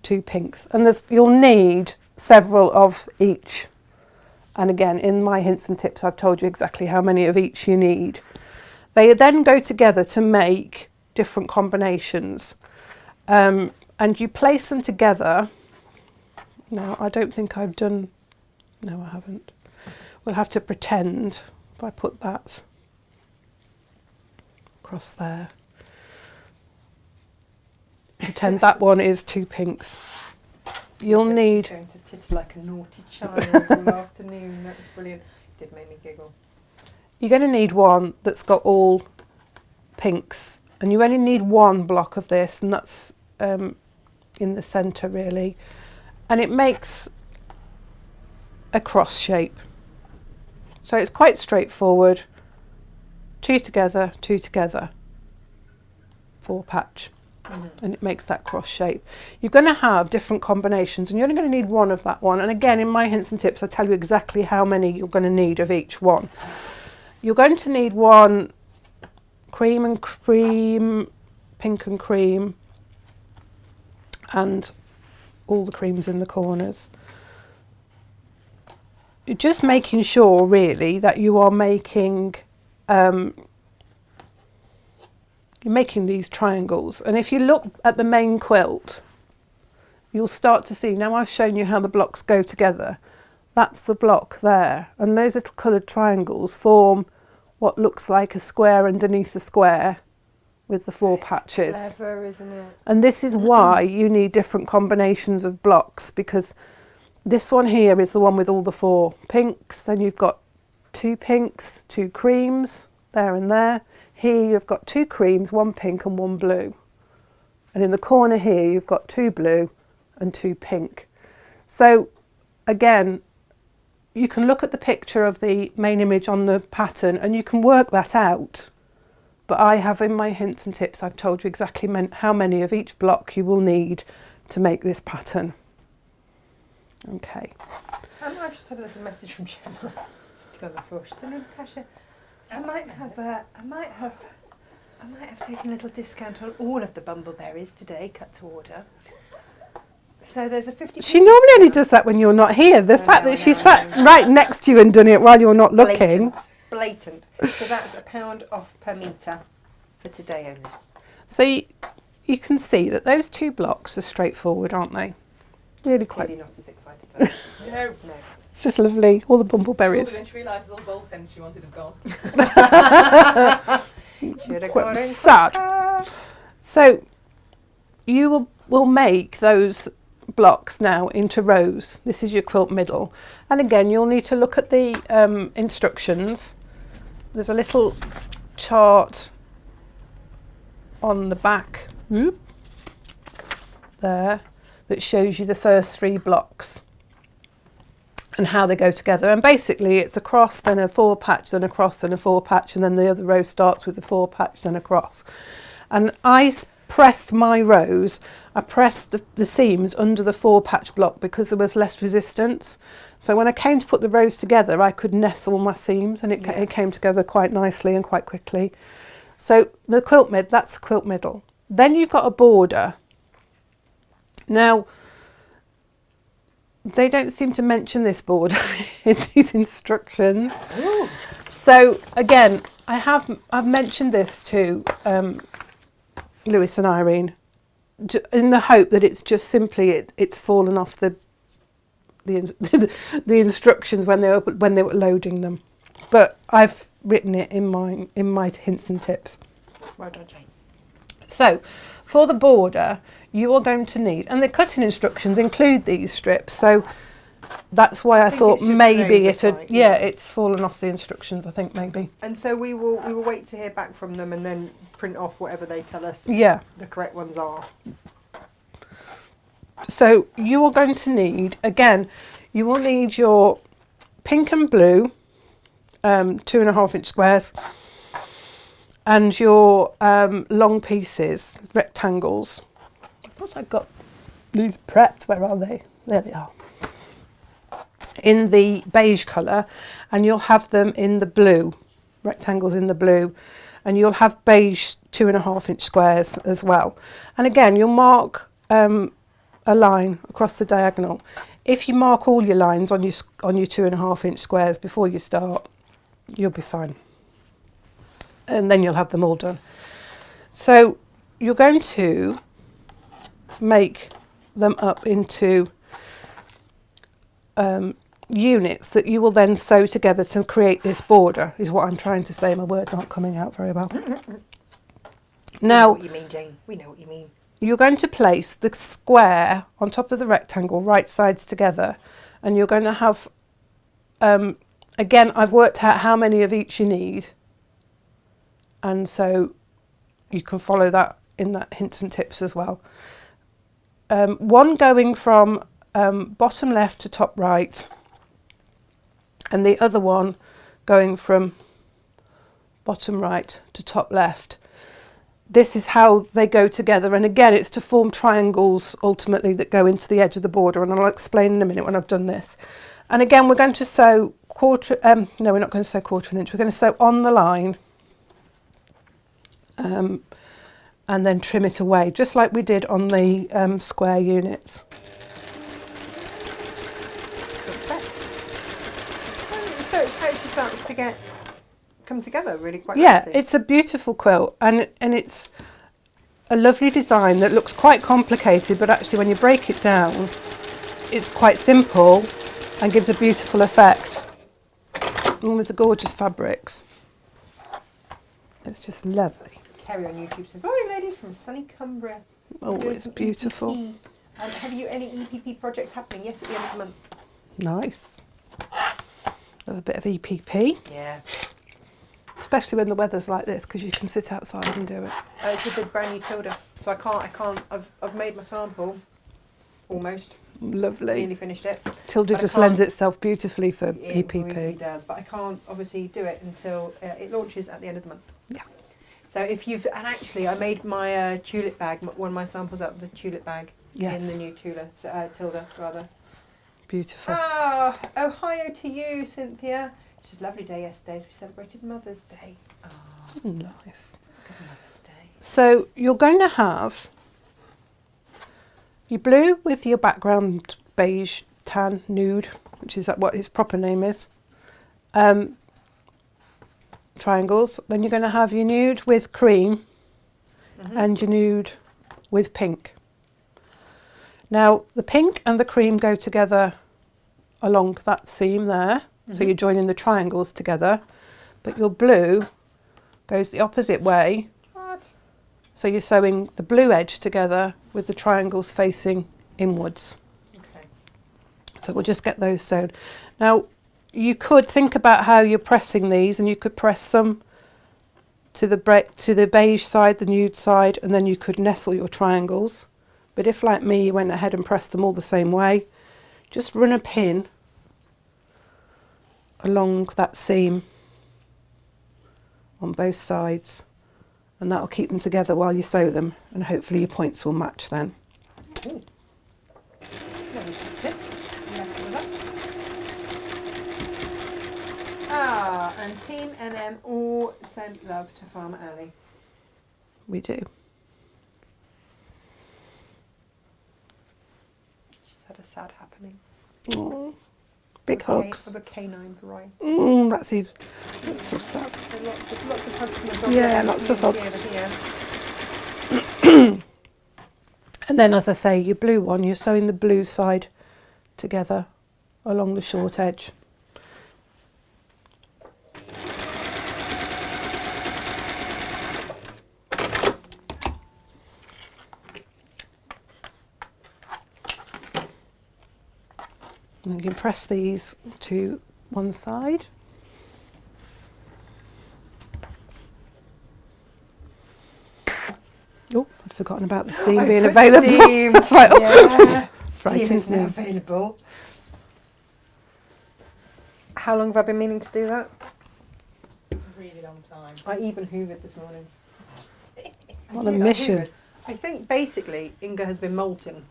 2 pinks. And you'll need several of each. And again, in my hints and tips, I've told you exactly how many of each you need. They then go together to make different combinations. And you place them together. No, I don't think I've done... No, I haven't. We'll have to pretend if I put that across there. Pretend that one is 2 pinks. You'll need... Going to tittle like a naughty child all afternoon. That's brilliant. It did make me giggle. You're going to need one that's got all pinks, and you only need 1 block of this, and that's in the centre really, and it makes a cross shape. So it's quite straightforward. 2 together, 2 together, 4 patch. And it makes that cross shape. You're going to have different combinations, and you're only going to need 1 of that one. And again, in my hints and tips, I tell you exactly how many you're going to need of each one. You're going to need 1 cream and cream, pink and cream, and all the creams in the corners. You're just making sure, really, that you are making you're making these triangles. And if you look at the main quilt, you'll start to see, now I've shown you how the blocks go together, that's the block there, and those little coloured triangles form what looks like a square underneath the square with the 4 patches. Clever, isn't it? And this is why you need different combinations of blocks, because this one here is the one with all the 4 pinks, then you've got 2 pinks, 2 creams, there and there. Here you've got 2 creams, 1 pink and 1 blue. And in the corner here you've got 2 blue and 2 pink. So again, you can look at the picture of the main image on the pattern and you can work that out. But I have, in my hints and tips, I've told you exactly how many of each block you will need to make this pattern. Okay. I've just had a little message from Gemma. Still on the floor. She said, Natasha, I might have taken a little discount on all of the bumbleberries today, cut to order. So there's a 50%. She normally only does that when you're not here. The fact that she sat right next to you and done it while you're not looking. Blatant. So that's £1 off per metre for today only. So you can see that those 2 blocks are straightforward, aren't they? Really quite. Really not as excited about it. No. No. It's just lovely. All the Surely bumbleberries. then she realises all the bolt ends she wanted have gone. Should have Quite got in sad. quicker. So you will make those blocks now into rows. This is your quilt middle. And again, you'll need to look at the instructions. There's a little chart on the back there that shows you the first 3 blocks and how they go together. And basically it's a cross, then a 4 patch, then a cross, then a 4 patch, and then the other row starts with the 4 patch, then a cross. And I pressed my rows, I pressed the seams under the 4 patch block because there was less resistance. So when I came to put the rows together, I could nestle my seams, and it came together quite nicely and quite quickly. So the quilt mid, that's the quilt middle. Then you've got a border. Now, they don't seem to mention this border in these instructions. Ooh. So again, I've mentioned this to Lewis and Irene in the hope that it's just simply it's fallen off the instructions when they were loading them. But I've written it in my hints and tips. Well done, Jane. So, for the border, you are going to need, and the cutting instructions include these strips. So that's why I think thought it's just an maybe it had, oversight, yeah, yeah. it's fallen off the instructions. I think maybe. And so we will wait to hear back from them and then print off whatever they tell us Yeah. the correct ones are. So you are going to need, again, you will need your pink and blue 2.5-inch squares and your long pieces, rectangles. I thought I got these prepped. Where are they? There they are. In the beige colour, and you'll have them in the blue, rectangles in the blue, and you'll have beige 2.5-inch squares as well. And again, you'll mark a line across the diagonal. If you mark all your lines on your 2.5-inch squares before you start, you'll be fine. And then you'll have them all done. So you're going to make them up into units that you will then sew together to create this border, is what I'm trying to say. My words aren't coming out very well. We know Now, what you mean, Jane. We know what you mean. you're going to place the square on top of the rectangle, right sides together, and you're going to have, again, I've worked out how many of each you need, and so you can follow that in that hints and tips as well. One going from bottom left to top right, and the other one going from bottom right to top left. This is how they go together, and again it's to form triangles ultimately that go into the edge of the border, and I'll explain in a minute when I've done this. And again, we're going to sew no, we're not going to sew 1/4 inch, we're going to sew on the line and then trim it away, just like we did on the square units. So it actually starts to come together really quite Yeah, nicely. it's a beautiful quilt, and it's a lovely design that looks quite complicated, but actually when you break it down, it's quite simple and gives a beautiful effect. And with the gorgeous fabrics. It's just lovely. Kerry on YouTube says, morning ladies from sunny Cumbria. Oh, We're doing it's some beautiful. EPP. Have you any EPP projects happening? Yes, at the end of the month. Nice. Love a bit of EPP, Yeah. especially when the weather's like this, because you can sit outside and do it. It's with the brand new Tilda, so I can't. I've made my sample, almost. Lovely. Nearly finished it. Tilda But I just can't- lends itself beautifully for It really EPP. does, but I can't obviously do it until it launches at the end of the month. Yeah. So if you've, and actually I made my tulip bag, one of my samples up, the tulip bag Yes. in the new Tilda rather. Beautiful. Ah, Ohio to you, Cynthia. It was a lovely day yesterday as we celebrated Mother's Day. Oh, Nice. good Mother's Day. So you're going to have your blue with your background beige, tan, nude, which is what its proper name is. Triangles. Then you're going to have your nude with cream and your nude with pink. Now the pink and the cream go together along that seam there, so you're joining the triangles together, but your blue goes the opposite way. What? So you're sewing the blue edge together with the triangles facing inwards. Okay. So we'll just get those sewn. Now you could think about how you're pressing these, and you could press some to the beige side, the nude side, and then you could nestle your triangles. But if, like me, you went ahead and pressed them all the same way, just run a pin along that seam on both sides, and that'll keep them together while you sew them, and hopefully your points will match then. Ooh. Lovely tip. Mess with that. Ah, and Team NM all send love to Farmer Ali. We do. She's had a sad happening. Oh, big Okay, hugs. of a canine variety. That's so sad. So lots of hugs from the dog. Yeah, lots of hugs. Over here. And then, as I say, your blue one, you're sewing the blue side together along the short edge. And you can press these to one side. Oh, I'd forgotten about the steam being put available. steam. It's like, Yeah. Frightened Steam is now me. available. How long have I been meaning to do that? A really long time. I even hoovered this morning. What a mission. I think basically Inga has been molting.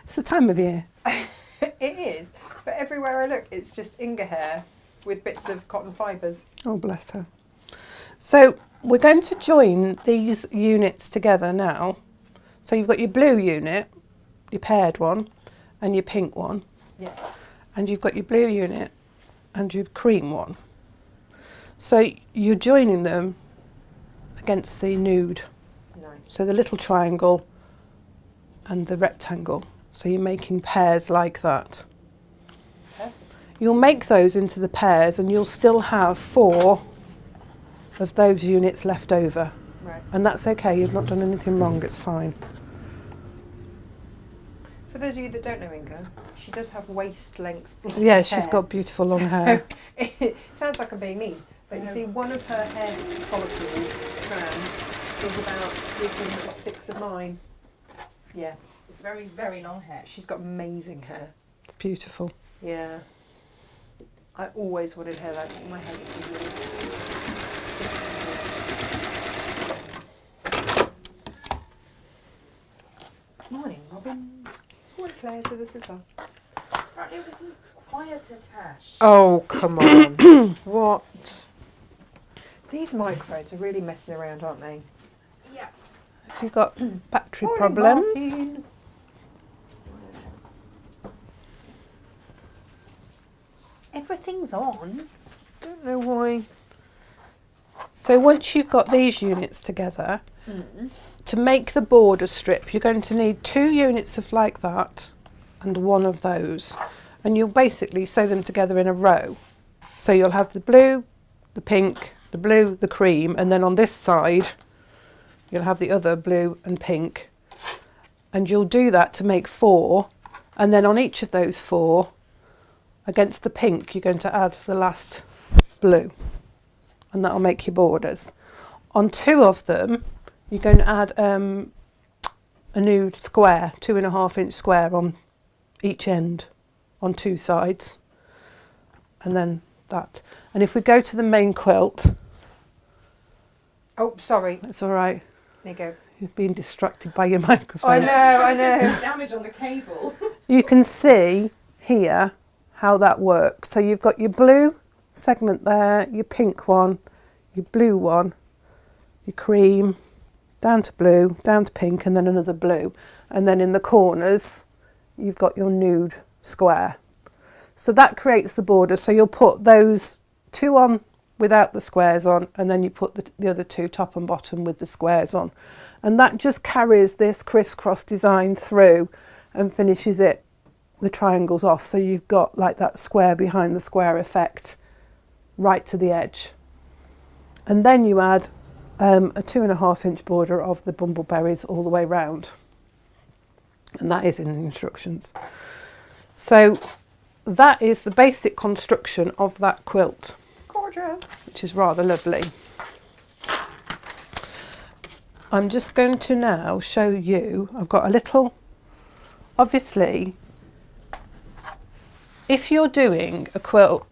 It's the time of year. It is, but everywhere I look, it's just Inga hair with bits of cotton fibres. Oh, bless her. So we're going to join these units together now. So you've got your blue unit, your paired one, and your pink one. Yeah. And you've got your blue unit and your cream one. So you're joining them against the nude. Nice. So the little triangle and the rectangle. So you're making pairs like that. Perfect. You'll make those into the pairs and you'll still have 4 of those units left over. Right. And that's okay, you've not done anything wrong, it's fine. For those of you that don't know Inga, she does have waist length. Yeah, she's hair. got beautiful long hair. It sounds like I'm being mean, but you see, one of her hair follicles, strands, is about the equivalent of 6 of mine. Yeah, It's very, very long hair. she's got amazing hair. Beautiful. Yeah. I always wanted hair like that in my head for years. Morning, Robin. Morning, Claire's with us as well. Right, it was quieter, Tash. Oh, come on. What? These microphones are really messing around, aren't they? Yeah. Have you got battery Morning, problems? Martin. Everything's on. Don't know why. So once you've got these units together, to make the border strip, you're going to need 2 units of like that and 1 of those. And you'll basically sew them together in a row. So you'll have the blue, the pink, the blue, the cream, and then on this side, you'll have the other blue and pink. And you'll do that to make 4. And then on each of those 4, against the pink, you're going to add the last blue. And that'll make your borders. On 2 of them, you're going to add a new square, 2.5 inch square on each end, on 2 sides. And then that. And if we go to the main quilt, Oh, sorry. that's all right. There you go. You've been distracted by your microphone. I know. Damage on the cable. You can see here how that works. So you've got your blue segment there, your pink one, your blue one, your cream, down to blue, down to pink, and then another blue. And then in the corners, you've got your nude square. So that creates the border. So you'll put those 2 on without the squares on, and then you put the other 2 top and bottom with the squares on. And that just carries this crisscross design through and finishes it, the triangles off. So you've got like that square behind the square effect right to the edge. And then you add a 2.5 inch border of the bumbleberries all the way round. And that is in the instructions. So that is the basic construction of that quilt, Gorgeous. which is rather lovely. I'm just going to now show you, I've got a little, obviously, if you're doing a quilt,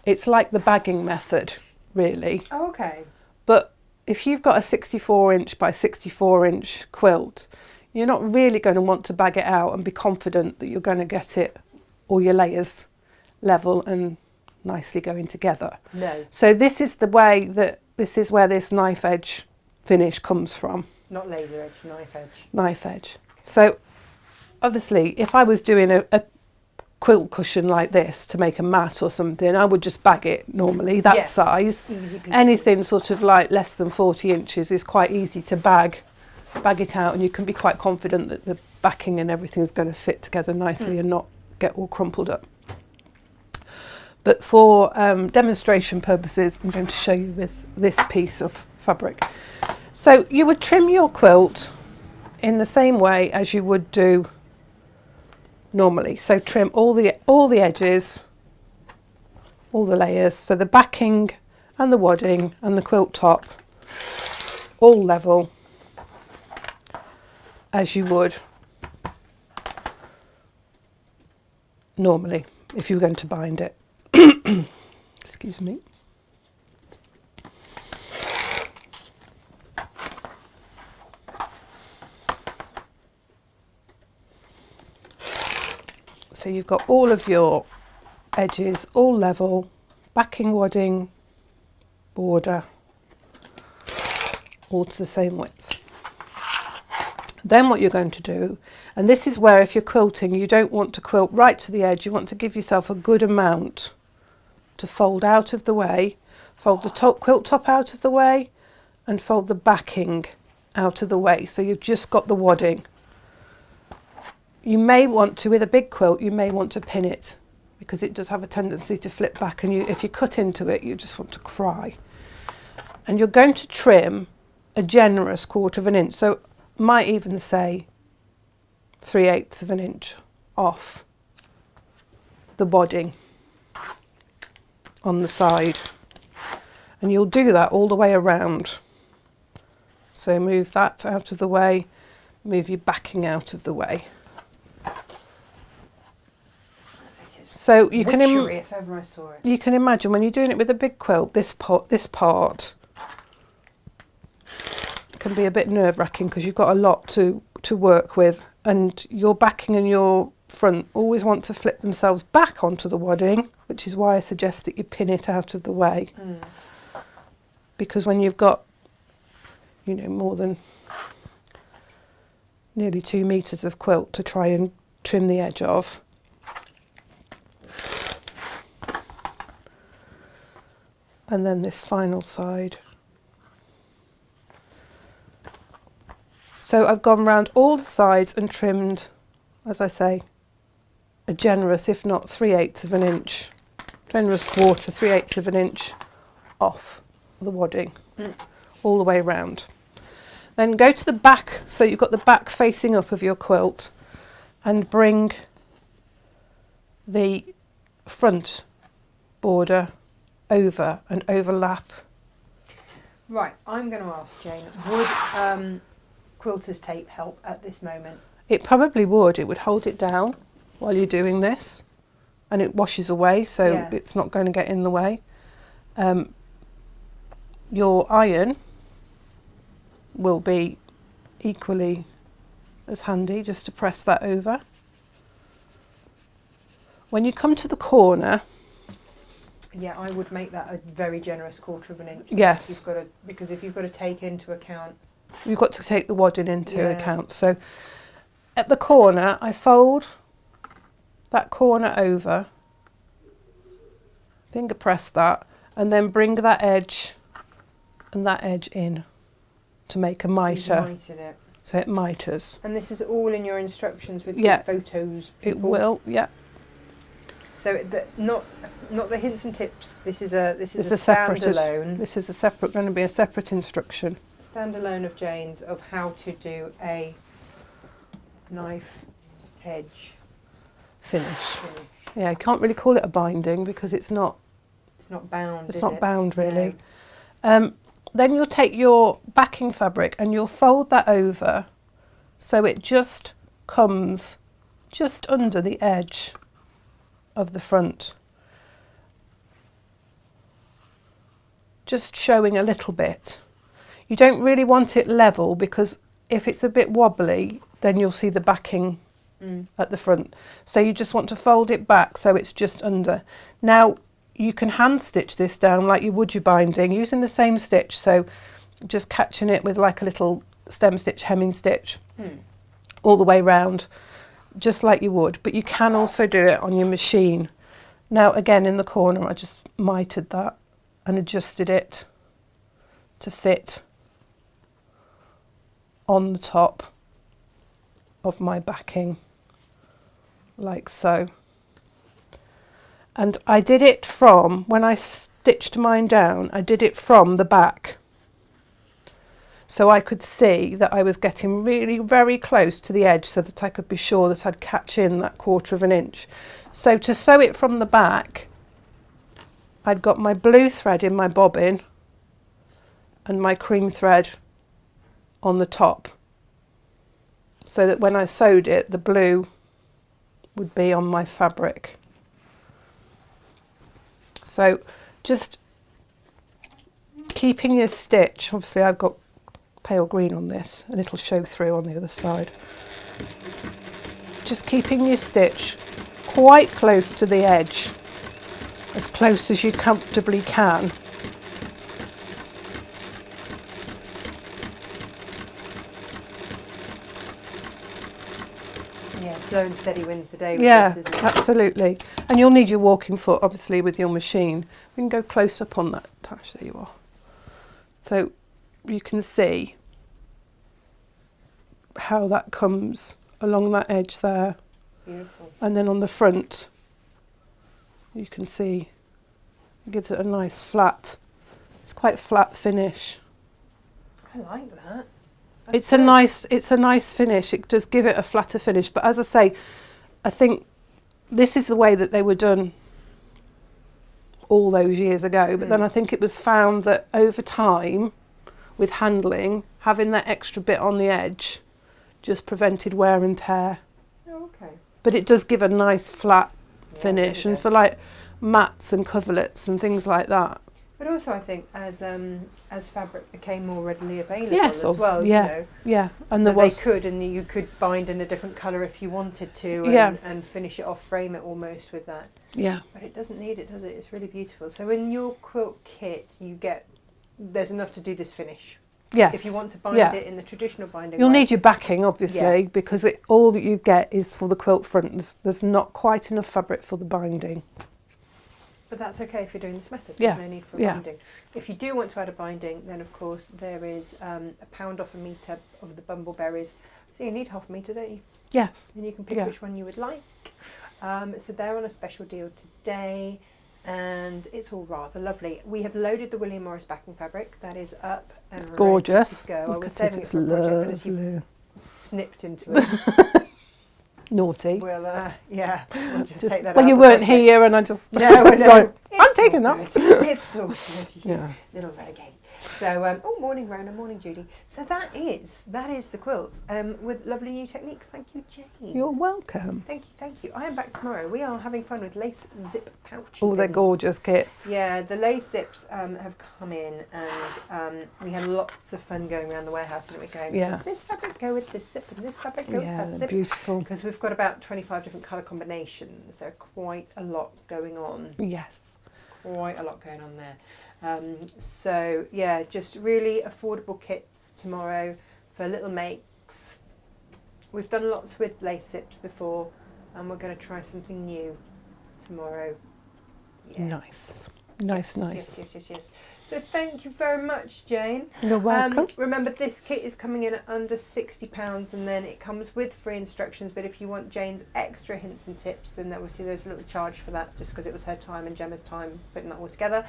it's like the bagging method, really. Oh, okay. But if you've got a 64 inch by 64 inch quilt, you're not really going to want to bag it out and be confident that you're going to get it, all your layers level and nicely going together. No, So this is the way that, this is where this knife edge finish comes from, not laser edge, knife edge. knife edge. So obviously, if I was doing a quilt cushion like this to make a mat or something, I would just bag it normally, that size. Easy peasy. Anything sort of like less than 40 inches is quite easy to bag it out, and you can be quite confident that the backing and everything is going to fit together nicely and not get all crumpled up. But for demonstration purposes, I'm going to show you this piece of fabric. So you would trim your quilt in the same way as you would do normally. So trim all the edges, all the layers, so the backing and the wadding and the quilt top, all level as you would normally if you were going to bind it. Excuse me. So you've got all of your edges all level, backing, wadding, border, all to the same width. Then what you're going to do, and this is where if you're quilting, you don't want to quilt right to the edge, you want to give yourself a good amount to fold out of the way, fold the quilt top out of the way, and fold the backing out of the way. So you've just got the wadding. You may want to, with a big quilt, you may want to pin it because it does have a tendency to flip back, and if you cut into it, you just want to cry. And you're going to trim a generous 1/4 of an inch. So might even say 3/8 of an inch off the wadding on the side. And you'll do that all the way around. So move that out of the way, move your backing out of the way. So you can if ever I saw it. You can imagine when you're doing it with a big quilt, this part can be a bit nerve-wracking because you've got a lot to work with, and your backing and your front always want to flip themselves back onto the wadding, which is why I suggest that you pin it out of the way. Because when you've got, you know, more than nearly 2 meters of quilt to try and trim the edge of, and then this final side. So I've gone round all the sides and trimmed, as I say, a generous, if not 3/8 of an inch, generous 1/4, 3/8 of an inch off the wadding, all the way round. Then go to the back, so you've got the back facing up of your quilt, and bring the front border over and overlap. Right, I'm going to ask Jane, would quilter's tape help at this moment? It probably would. It would hold it down while you're doing this, and it washes away, so it's not going to get in the way. Your iron will be equally as handy, just to press that over. When you come to the corner, yeah, I would make that a very generous 1/4 of an inch. Yes. Because if you've got to take into account, you've got to take the wadding into account. So at the corner, I fold that corner over, finger press that, and then bring that edge and that edge in to make a mitre. So it miters. And this is all in your instructions with the photos. It will, yeah. So not the hints and tips. This is a standalone. This is going to be a separate instruction. Standalone of Jane's of how to do a knife edge finish. Yeah, I can't really call it a binding because it's not. It's not bound. It's not bound really. No. Then you'll take your backing fabric and you'll fold that over, so it just comes just under the edge of the front, just showing a little bit. You don't really want it level because if it's a bit wobbly, then you'll see the backing at the front. So you just want to fold it back so it's just under. Now you can hand stitch this down like you would your binding using the same stitch, so just catching it with like a little stem stitch, hemming stitch all the way round. just like you would, but you can also do it on your machine. Now again, in the corner, I just mitered that and adjusted it to fit on the top of my backing, like so. And I did it from, when I stitched mine down, I did it from the back. So I could see that I was getting really very close to the edge so that I could be sure that I'd catch in that 1/4 of an inch. So to sew it from the back, I'd got my blue thread in my bobbin and my cream thread on the top, so that when I sewed it, the blue would be on my fabric. So just keeping your stitch, obviously I've got pale green on this and it'll show through on the other side. Just keeping your stitch quite close to the edge, as close as you comfortably can. Yeah, slow and steady wins the day with Yeah, this, isn't it? absolutely. And you'll need your walking foot, obviously, with your machine. We can go close up on that, Tash, there you are. So you can see how that comes along that edge there. Beautiful. And then on the front, you can see it gives it a nice flat, it's quite flat finish. I like that. It's a nice finish. It does give it a flatter finish. But as I say, I think this is the way that they were done all those years ago. But then I think it was found that over time, with handling, having that extra bit on the edge just prevented wear and tear. Oh, okay. But it does give a nice flat Yeah, finish, really and does. for like mats and coverlets and things like that. But also, I think as fabric became more readily available Yes, as well, yeah, you know, yeah, and there that was they could, and you could bind in a different colour if you wanted to, and, Yeah. and finish it off, frame it almost with that. yeah, But it doesn't need it, does it? It's really beautiful. So in your quilt kit, there's enough to do this finish. yes. If you want to bind yeah. it in the traditional binding You'll way. need your backing, obviously, Yeah. because all that you get is for the quilt front. There's not quite enough fabric for the binding. But that's okay if you're doing this method. Yeah, There's no need for yeah. binding. If you do want to add a binding, then of course there is £1 off a metre of the bumbleberries. So you need half a metre, don't you? Yes. And you can pick Yeah. which one you would like. So they're on a special deal today, and it's all rather lovely. We have loaded the William Morris backing fabric. That is up and ready Gorgeous. to go. I Look was at it, saving it it's for a project, but as you've lovely. snipped into it, Naughty. we'll we'll just take that Well, out you of the weren't project. here, and I just No, I know. Sorry. I'm It's taking all that. good. It's all good. Yeah. Little renegade. So, morning Rona, morning Judy. So that is the quilt with lovely new techniques. Thank you, Jane. You're welcome. Thank you. I am back tomorrow. We are having fun with lace zip pouch. Oh, they're bins. gorgeous kits. Yeah, the lace zips have come in, and we had lots of fun going around the warehouse, and we were going, Yeah. does this fabric go with this zip, and this fabric go Yeah, with that they're zip? beautiful. Because we've got about 25 different colour combinations. There are quite a lot going on. Yes. Quite a lot going on there. So yeah, just really affordable kits tomorrow for little makes. We've done lots with lace zips before, and we're going to try something new tomorrow. Yes. Nice. Yes. So thank you very much, Jane. You're welcome. Remember, this kit is coming in at under £60, and then it comes with free instructions. But if you want Jane's extra hints and tips, then obviously there's a little charge for that, just because it was her time and Gemma's time putting that all together.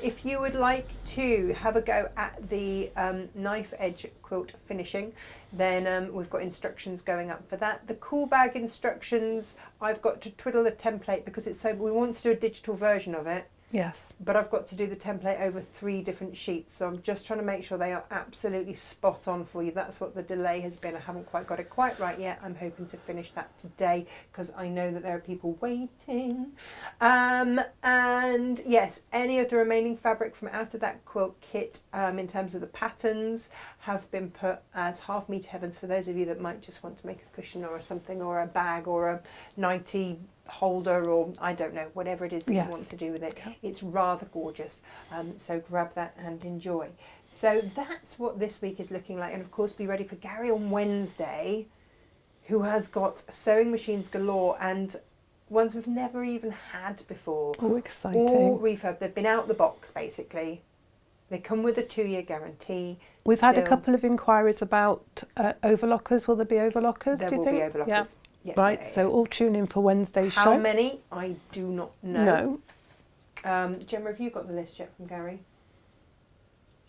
If you would like to have a go at the knife edge quilt finishing, then we've got instructions going up for that. The cool bag instructions, I've got to twiddle a template because we want to do a digital version of it. Yes. But I've got to do the template over 3 different sheets, so I'm just trying to make sure they are absolutely spot on for you. That's what the delay has been. I haven't quite got it quite right yet. I'm hoping to finish that today because I know that there are people waiting. And yes, any of the remaining fabric from out of that quilt kit, in terms of the patterns, have been put as half metre heavens for those of you that might just want to make a cushion or something, or a bag or a nightie holder, or I don't know, whatever it is that Yes. you want to do with it. It's rather gorgeous, so grab that and enjoy. So that's what this week is looking like, and of course be ready for Gary on Wednesday, who has got sewing machines galore and ones we've never even had before. Oh, exciting. All refurb. They've been out the box basically. They come with a 2-year guarantee. We've had a Still, couple of inquiries about overlockers. Will there be overlockers, There do you will think? be overlockers. Yeah. Yeah, Right, yeah, so all tune in for Wednesday's how show. many? I do not know. No. Gemma, have you got the list yet from Gary?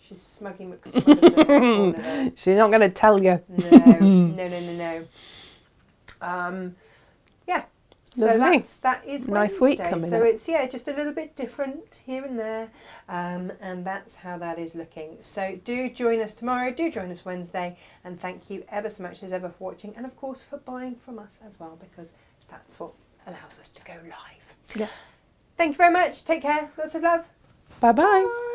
She's smugging McSmuggers in the corner there. She's not going to tell you. No. Yeah. So Lovely. that is Nice Wednesday. week coming So up. it's just a little bit different here and there, and that's how that is looking. So do join us tomorrow. Do join us Wednesday, and thank you ever so much as ever for watching, and of course for buying from us as well, because that's what allows us to go live. Yeah. Thank you very much. Take care. Lots of love. Bye-bye. Bye.